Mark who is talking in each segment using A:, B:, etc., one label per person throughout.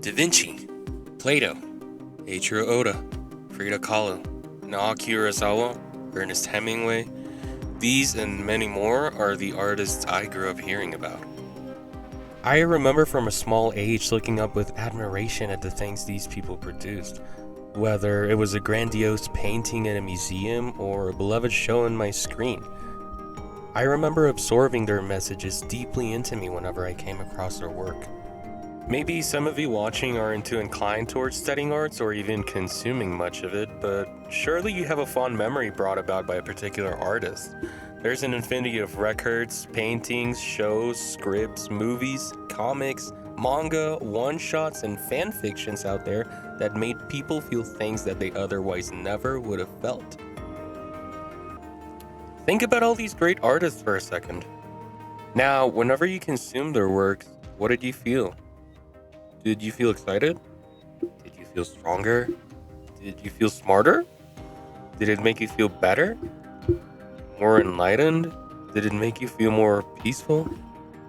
A: Da Vinci, Plato, Eiichiro Oda, Frida Kahlo, Naoki Urasawa, Ernest Hemingway. These and many more are the artists I grew up hearing about. I remember from a small age looking up with admiration at the things these people produced, whether it was a grandiose painting in a museum or a beloved show on my screen. I remember absorbing their messages deeply into me whenever I came across their work. Maybe some of you watching aren't too inclined towards studying arts or even consuming much of it, but surely you have a fond memory brought about by a particular artist. There's an infinity of records, paintings, shows, scripts, movies, comics, manga, one-shots, and fan fictions out there that made people feel things that they otherwise never would have felt. Think about all these great artists for a second. Now, whenever you consume their works, what did you feel? Did you feel excited? Did you feel stronger? Did you feel smarter? Did it make you feel better? More enlightened? Did it make you feel more peaceful?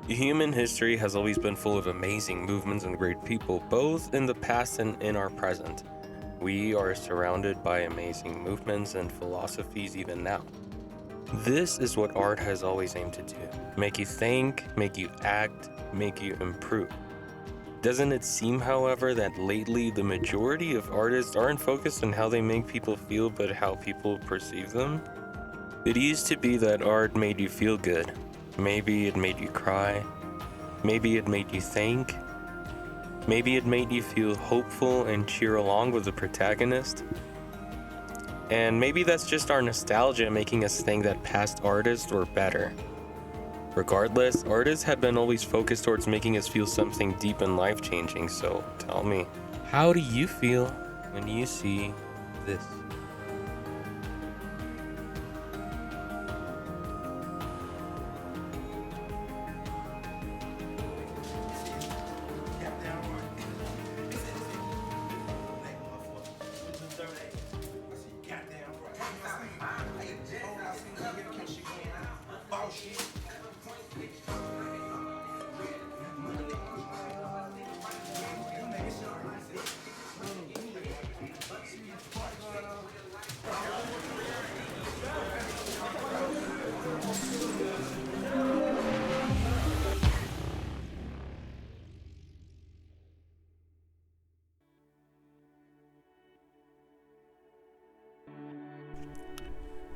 A: Human history has always been full of amazing movements and great people, both in the past and in our present. We are surrounded by amazing movements and philosophies even now. This is what art has always aimed to do. Make you think, make you act, make you improve. Doesn't it seem, however, that lately the majority of artists aren't focused on how they make people feel, but how people perceive them? It used to be that art made you feel good. Maybe it made you cry. Maybe it made you think. Maybe it made you feel hopeful and cheer along with the protagonist. And maybe that's just our nostalgia making us think that past artists were better. Regardless, artists have been always focused towards making us feel something deep and life-changing, so tell me, how do you feel when you see this?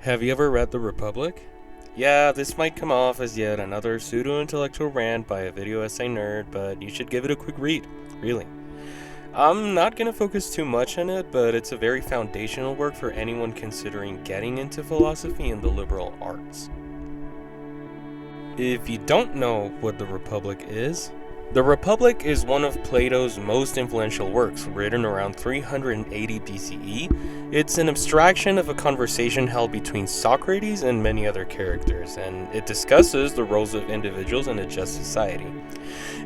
A: Have you ever read The Republic? Yeah, this might come off as yet another pseudo-intellectual rant by a video essay nerd, but you should give it a quick read, really. I'm not going to focus too much on it, but it's a very foundational work for anyone considering getting into philosophy and the liberal arts. If you don't know what The Republic is, The Republic is one of Plato's most influential works, written around 380 BCE. It's an abstraction of a conversation held between Socrates and many other characters, and it discusses the roles of individuals in a just society.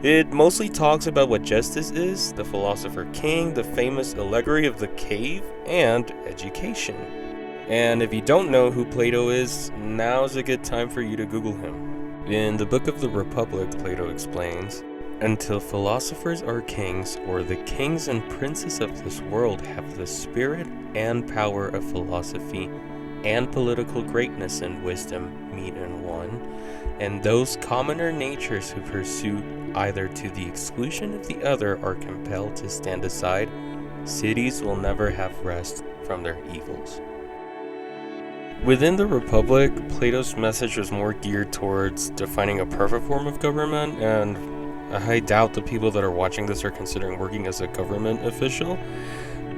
A: It mostly talks about what justice is, the philosopher king, the famous allegory of the cave, and education. And if you don't know who Plato is, now's a good time for you to Google him. In the book of The Republic, Plato explains, "Until philosophers are kings, or the kings and princes of this world have the spirit and power of philosophy, and political greatness and wisdom meet in one, and those commoner natures who pursue either to the exclusion of the other are compelled to stand aside, cities will never have rest from their evils." Within the Republic, Plato's message was more geared towards defining a perfect form of government, and I doubt the people that are watching this are considering working as a government official,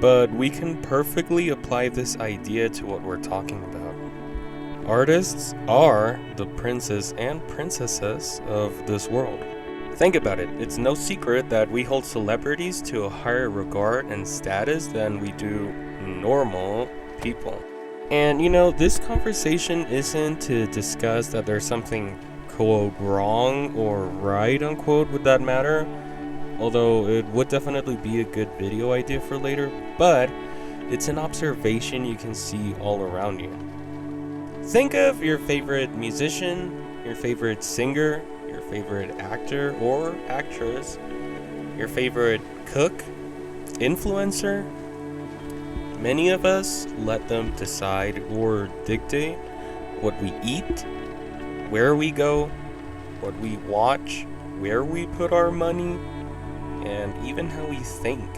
A: but we can perfectly apply this idea to what we're talking about. Artists are the princes and princesses of this world. Think about it, it's no secret that we hold celebrities to a higher regard and status than we do normal people. And this conversation isn't to discuss that there's something quote wrong or right unquote with that matter, although it would definitely be a good video idea for later, but it's an observation you can see all around you. Think of your favorite musician, your favorite singer, your favorite actor or actress, your favorite cook, influencer, many of us let them decide or dictate what we eat, where we go, what we watch, where we put our money, and even how we think.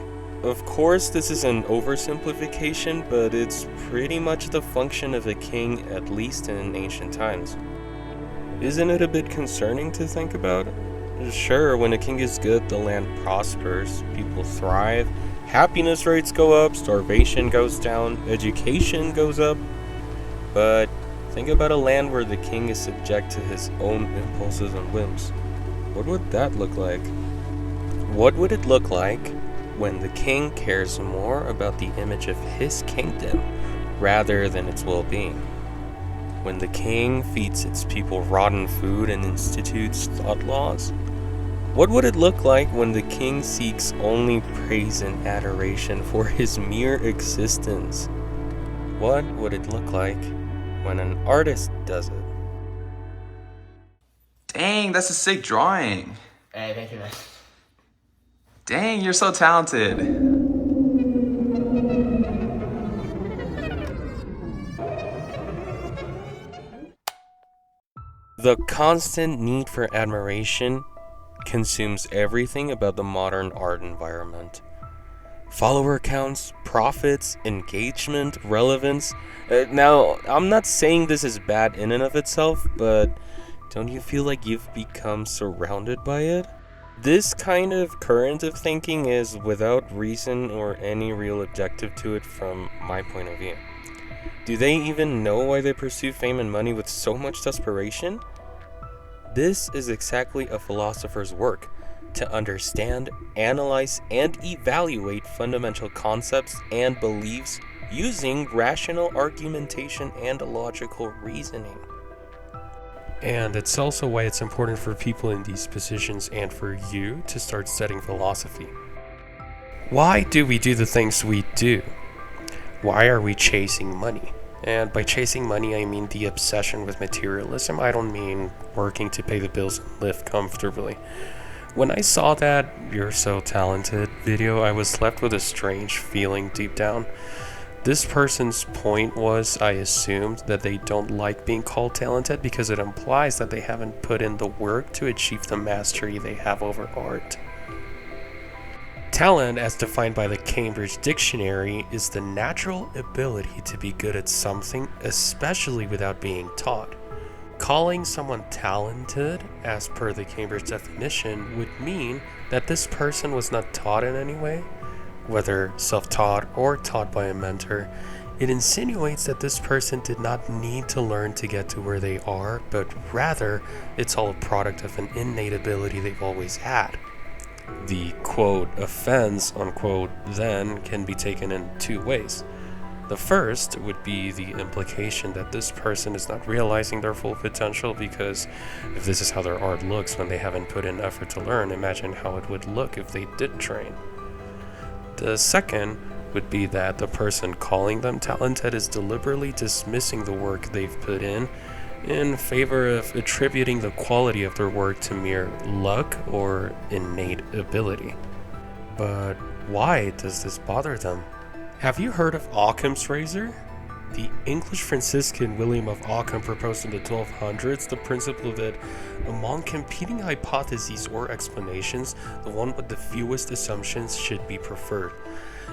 A: Of course, this is an oversimplification, but it's pretty much the function of a king, at least in ancient times. Isn't it a bit concerning to think about? Sure, when a king is good, the land prospers, people thrive, happiness rates go up, starvation goes down, education goes up. But think about a land where the king is subject to his own impulses and whims. What would that look like? What would it look like when the king cares more about the image of his kingdom rather than its well-being? When the king feeds its people rotten food and institutes thought laws? What would it look like when the king seeks only praise and adoration for his mere existence? What would it look like when an artist does it?
B: Dang, that's a sick drawing.
C: Hey, thank you, man.
B: Dang, you're so talented.
A: The constant need for admiration consumes everything about the modern art environment. Follower counts, profits, engagement, relevance. Now, I'm not saying this is bad in and of itself, but don't you feel like you've become surrounded by it? This kind of current of thinking is without reason or any real objective to it from my point of view. Do they even know why they pursue fame and money with so much desperation? This is exactly a philosopher's work, to understand, analyze, and evaluate fundamental concepts and beliefs using rational argumentation and logical reasoning. And it's also why it's important for people in these positions and for you to start studying philosophy. Why do we do the things we do? Why are we chasing money? And by chasing money, I mean the obsession with materialism. I don't mean working to pay the bills and live comfortably. When I saw that "You're So Talented" video, I was left with a strange feeling deep down. This person's point was, I assumed, that they don't like being called talented because it implies that they haven't put in the work to achieve the mastery they have over art. Talent, as defined by the Cambridge Dictionary, is the natural ability to be good at something, especially without being taught. Calling someone talented, as per the Cambridge definition, would mean that this person was not taught in any way, whether self-taught or taught by a mentor. It insinuates that this person did not need to learn to get to where they are, but rather it's all a product of an innate ability they've always had. The quote offense unquote then can be taken in two ways. The first would be the implication that this person is not realizing their full potential, because if this is how their art looks when they haven't put in effort to learn, imagine how it would look if they did train. The second would be that the person calling them talented is deliberately dismissing the work they've put in favor of attributing the quality of their work to mere luck or innate ability. But why does this bother them? Have you heard of Occam's razor? The English Franciscan William of Occam proposed in the 1200s the principle that among competing hypotheses or explanations, the one with the fewest assumptions should be preferred.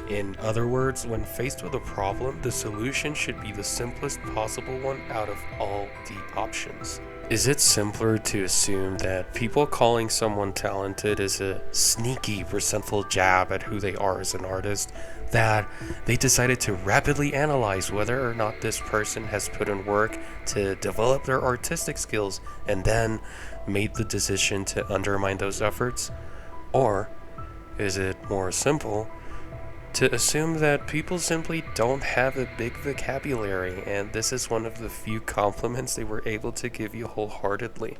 A: In other words, when faced with a problem, the solution should be the simplest possible one out of all the options. Is it simpler to assume that people calling someone talented is a sneaky, resentful jab at who they are as an artist, that they decided to rapidly analyze whether or not this person has put in work to develop their artistic skills and then made the decision to undermine those efforts? Or is it more simple to assume that people simply don't have a big vocabulary, and this is one of the few compliments they were able to give you wholeheartedly?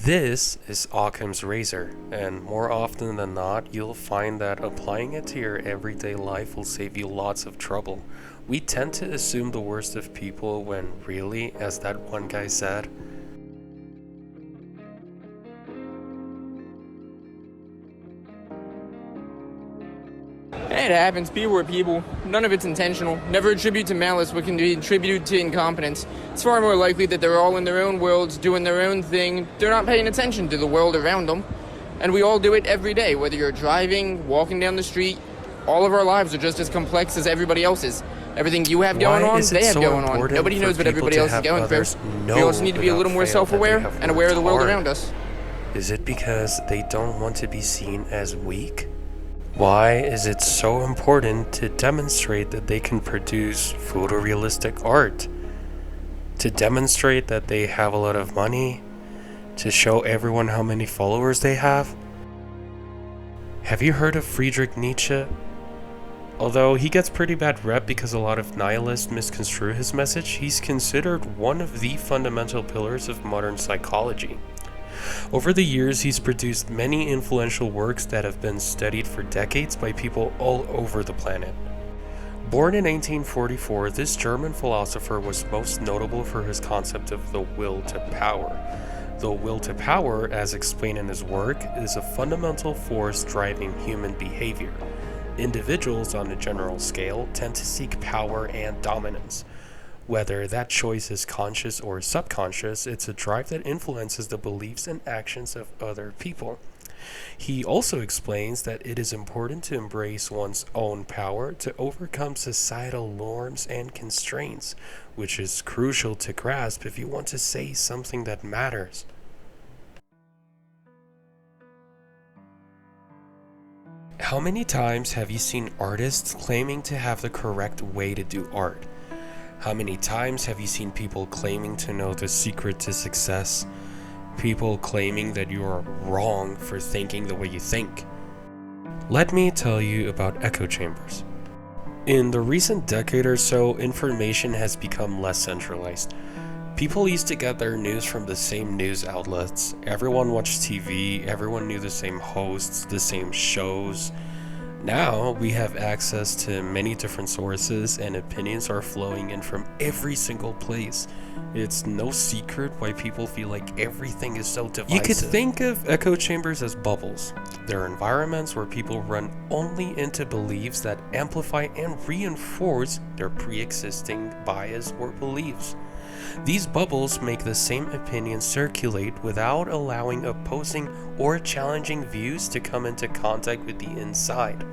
A: This is Occam's razor, and more often than not, you'll find that applying it to your everyday life will save you lots of trouble. We tend to assume the worst of people when really, as that one guy said,
C: it happens. People are people. None of it's intentional. Never attribute to malice what can be attributed to incompetence. It's far more likely that they're all in their own worlds, doing their own thing. They're not paying attention to the world around them. And we all do it every day, whether you're driving, walking down the street. All of our lives are just as complex as everybody else's. Everything you have going on, they have going on. Nobody knows what everybody else is going through. We also need to be a little more self-aware and aware of the world around us.
A: Is it because they don't want to be seen as weak? Why is it so important to demonstrate that they can produce photorealistic art? To demonstrate that they have a lot of money? To show everyone how many followers they have? Have you heard of Friedrich Nietzsche? Although he gets pretty bad rep because a lot of nihilists misconstrue his message, he's considered one of the fundamental pillars of modern psychology. Over the years, he's produced many influential works that have been studied for decades by people all over the planet. Born in 1844, this German philosopher was most notable for his concept of the will to power. The will to power, as explained in his work, is a fundamental force driving human behavior. Individuals on a general scale tend to seek power and dominance. Whether that choice is conscious or subconscious, it's a drive that influences the beliefs and actions of other people. He also explains that it is important to embrace one's own power to overcome societal norms and constraints, which is crucial to grasp if you want to say something that matters. How many times have you seen artists claiming to have the correct way to do art? How many times have you seen people claiming to know the secret to success? People claiming that you are wrong for thinking the way you think. Let me tell you about echo chambers. In the recent decade or so, information has become less centralized. People used to get their news from the same news outlets. Everyone watched TV, everyone knew the same hosts, the same shows. Now we have access to many different sources and opinions are flowing in from every single place. It's no secret why people feel like everything is so divisive. You could think of echo chambers as bubbles. They're environments where people run only into beliefs that amplify and reinforce their pre-existing bias or beliefs. These bubbles make the same opinion circulate without allowing opposing or challenging views to come into contact with the inside.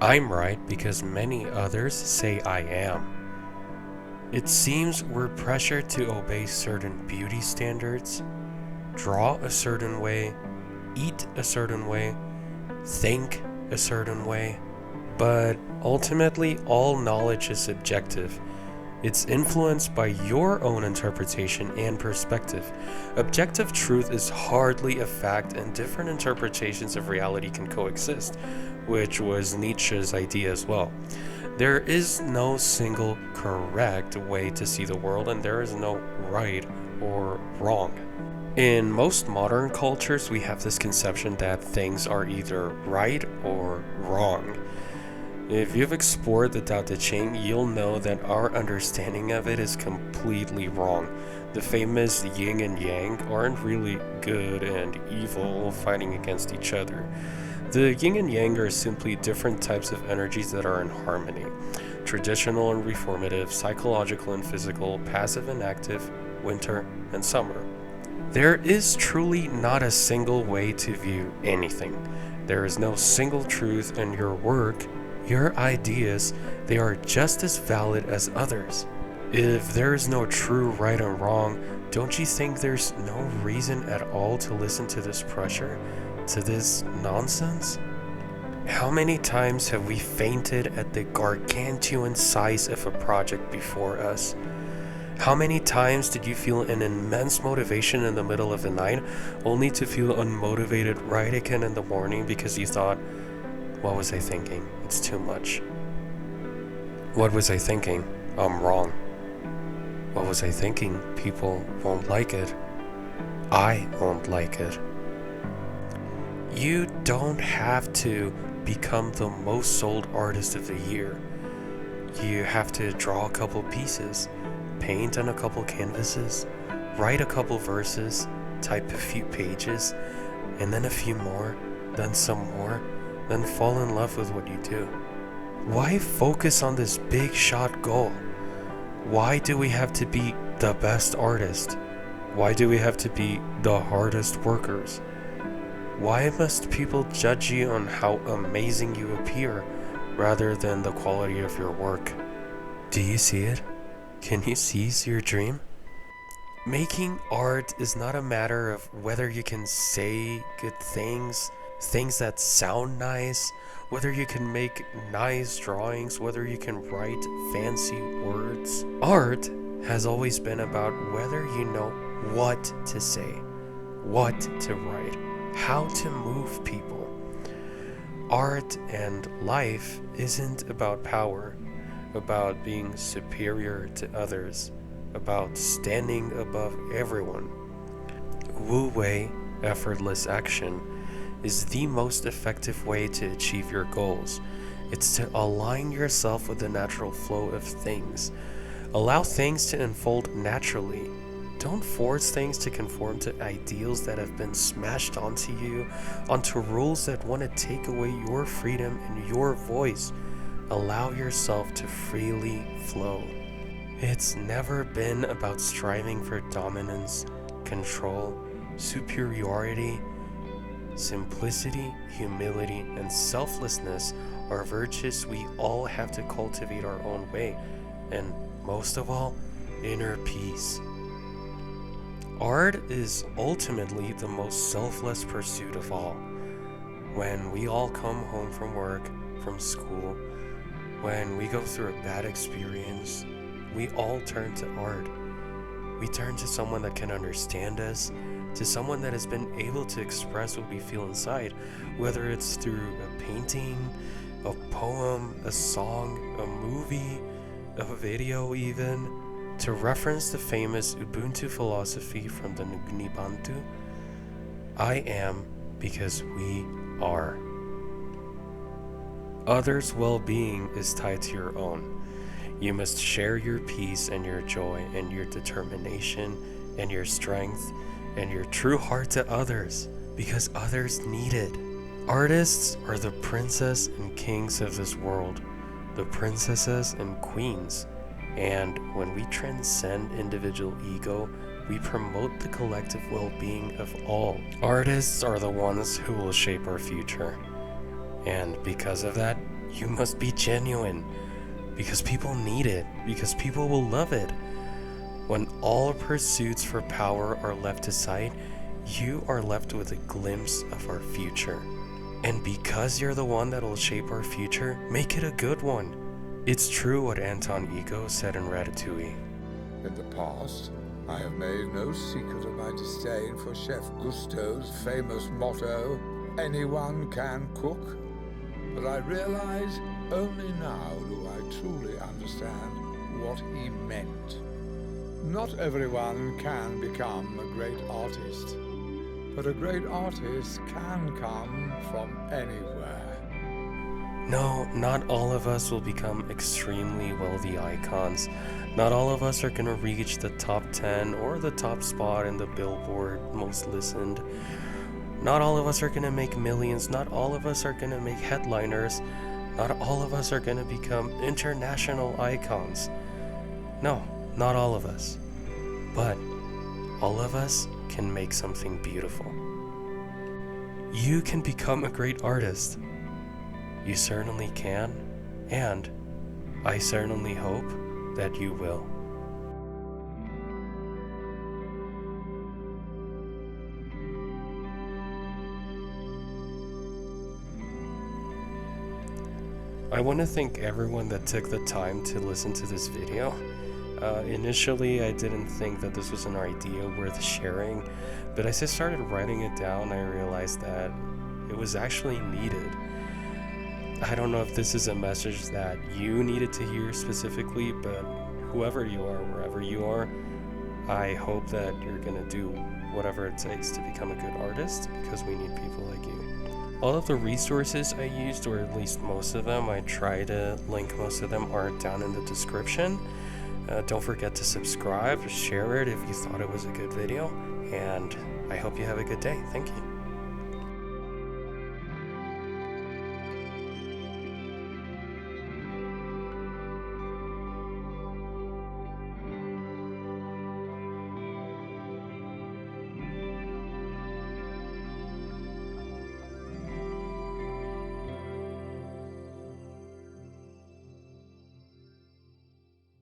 A: I'm right because many others say I am. It seems we're pressured to obey certain beauty standards, draw a certain way, eat a certain way, think a certain way, but ultimately all knowledge is subjective. It's influenced by your own interpretation and perspective. Objective truth is hardly a fact, and different interpretations of reality can coexist, which was Nietzsche's idea as well. There is no single correct way to see the world, and there is no right or wrong. In most modern cultures, we have this conception that things are either right or wrong. If you've explored the Tao Te Ching, you'll know that our understanding of it is completely wrong. The famous yin and yang aren't really good and evil fighting against each other. The yin and yang are simply different types of energies that are in harmony. Traditional and reformative, psychological and physical, passive and active, winter and summer. There is truly not a single way to view anything. There is no single truth, and your work, your ideas, they are just as valid as others. If there is no true right and wrong, don't you think there's no reason at all to listen to this pressure, to this nonsense? How many times have we fainted at the gargantuan size of a project before us? How many times did you feel an immense motivation in the middle of the night, only to feel unmotivated right again in the morning because you thought, what was I thinking? It's too much. What was I thinking? I'm wrong. What was I thinking? People won't like it. I won't like it. You don't have to become the most sold artist of the year. You have to draw a couple pieces, paint on a couple canvases, write a couple verses, type a few pages, and then a few more, then some more, then fall in love with what you do. Why focus on this big shot goal? Why do we have to be the best artist? Why do we have to be the hardest workers? Why must people judge you on how amazing you appear rather than the quality of your work? Do you see it? Can you seize your dream? Making art is not a matter of whether you can say good things that sound nice, whether you can make nice drawings, whether you can write fancy words. Art has always been about whether you know what to say, what to write, how to move people. Art and life isn't about power, about being superior to others, about standing above everyone. Wu Wei, effortless action, is the most effective way to achieve your goals. It's to align yourself with the natural flow of things. Allow things to unfold naturally. Don't force things to conform to ideals that have been smashed onto you, onto rules that want to take away your freedom and your voice. Allow yourself to freely flow. It's never been about striving for dominance, control, superiority. Simplicity, humility, and selflessness are virtues we all have to cultivate our own way, and most of all, inner peace. Art is ultimately the most selfless pursuit of all. When we all come home from work, from school, when we go through a bad experience, we all turn to art. We turn to someone that can understand us, to someone that has been able to express what we feel inside, whether it's through a painting, a poem, a song, a movie, a video even. To reference the famous Ubuntu philosophy from the Ngunibantu, I am because we are. Others' well-being is tied to your own. You must share your peace and your joy and your determination and your strength and your true heart to others, because others need it. Artists are the princess and kings of this world, the princesses and queens, and when we transcend individual ego, we promote the collective well-being of all. Artists are the ones who will shape our future, and because of that, you must be genuine, because people need it, because people will love it. When all pursuits for power are left aside, you are left with a glimpse of our future. And because you're the one that will shape our future, make it a good one. It's true what Anton Ego said in Ratatouille.
D: In the past, I have made no secret of my disdain for Chef Gusteau's famous motto, "Anyone can cook." But I realize only now do I truly understand what he meant. Not everyone can become a great artist, but a great artist can come from anywhere.
A: No, not all of us will become extremely wealthy icons. Not all of us are going to reach the top 10 or the top spot in the Billboard most listened. Not all of us are going to make millions. Not all of us are going to make headliners. Not all of us are going to become international icons. No, not all of us. But all of us can make something beautiful. You can become a great artist. You certainly can, and I certainly hope that you will. I want to thank everyone that took the time to listen to this video. Initially, I didn't think that this was an idea worth sharing, but as I started writing it down, I realized that it was actually needed. I don't know if this is a message that you needed to hear specifically, but whoever you are, wherever you are, I hope that you're gonna do whatever it takes to become a good artist, because we need people like you. All of the resources I used, or at least most of them, I try to link most of them, are down in the description. Don't forget to subscribe, share it if you thought it was a good video, and I hope you have a good day. Thank you.